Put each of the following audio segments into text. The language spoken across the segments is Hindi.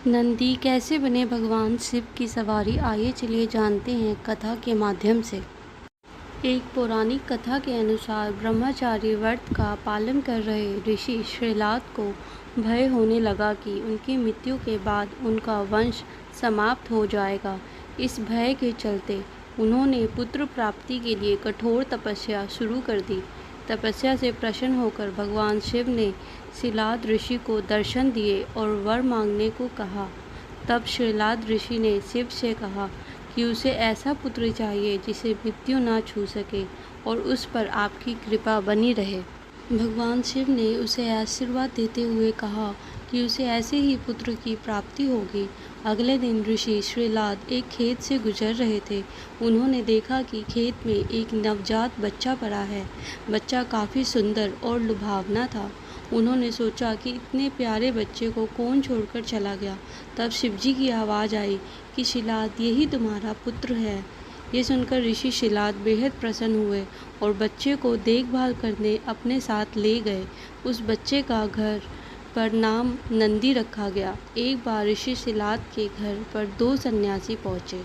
नंदी कैसे बने भगवान शिव की सवारी, आइए चलिए जानते हैं कथा के माध्यम से। एक पौराणिक कथा के अनुसार ब्रह्मचारी व्रत का पालन कर रहे ऋषि श्रीलाद को भय होने लगा कि उनकी मृत्यु के बाद उनका वंश समाप्त हो जाएगा। इस भय के चलते उन्होंने पुत्र प्राप्ति के लिए कठोर तपस्या शुरू कर दी। तपस्या से प्रसन्न होकर भगवान शिव ने श्रीलाद ऋषि को दर्शन दिए और वर मांगने को कहा। तब श्रीलाद ऋषि ने शिव से कहा कि उसे ऐसा पुत्र चाहिए जिसे मृत्यु ना छू सके और उस पर आपकी कृपा बनी रहे। भगवान शिव ने उसे आशीर्वाद देते हुए कहा कि उसे ऐसे ही पुत्र की प्राप्ति होगी। अगले दिन ऋषि श्रीलाद एक खेत से गुजर रहे थे। उन्होंने देखा कि खेत में एक नवजात बच्चा पड़ा है। बच्चा काफ़ी सुंदर और लुभावना था। उन्होंने सोचा कि इतने प्यारे बच्चे को कौन छोड़कर चला गया। तब शिवजी की आवाज़ आई कि श्रीलाद, यही तुम्हारा पुत्र है। ये सुनकर ऋषि श्रीलाद बेहद प्रसन्न हुए और बच्चे को देखभाल करने अपने साथ ले गए। उस बच्चे का घर पर नाम नंदी रखा गया। एक बार ऋषि श्रीलाद के घर पर 2 सन्यासी पहुँचे।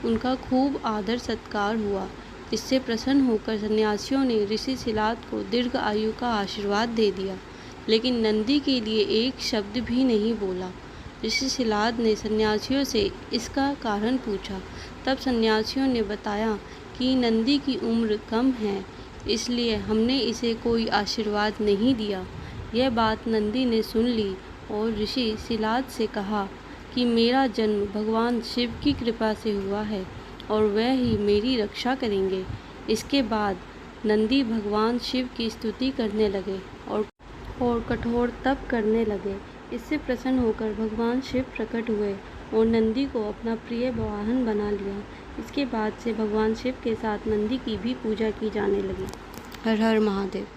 उनका खूब आदर सत्कार हुआ। इससे प्रसन्न होकर सन्यासियों ने ऋषि श्रीलाद को दीर्घ आयु का आशीर्वाद दे दिया, लेकिन नंदी के लिए एक शब्द भी नहीं बोला। ऋषि श्रीलाद ने सन्यासियों से इसका कारण पूछा। तब सन्यासियों ने बताया कि नंदी की उम्र कम है, इसलिए हमने इसे कोई आशीर्वाद नहीं दिया। यह बात नंदी ने सुन ली और ऋषि श्रीलाद से कहा कि मेरा जन्म भगवान शिव की कृपा से हुआ है और वह ही मेरी रक्षा करेंगे। इसके बाद नंदी भगवान शिव की स्तुति करने लगे और कठोर तप करने लगे। इससे प्रसन्न होकर भगवान शिव प्रकट हुए और नंदी को अपना प्रिय वाहन बना लिया। इसके बाद से भगवान शिव के साथ नंदी की भी पूजा की जाने लगी। हर हर महादेव।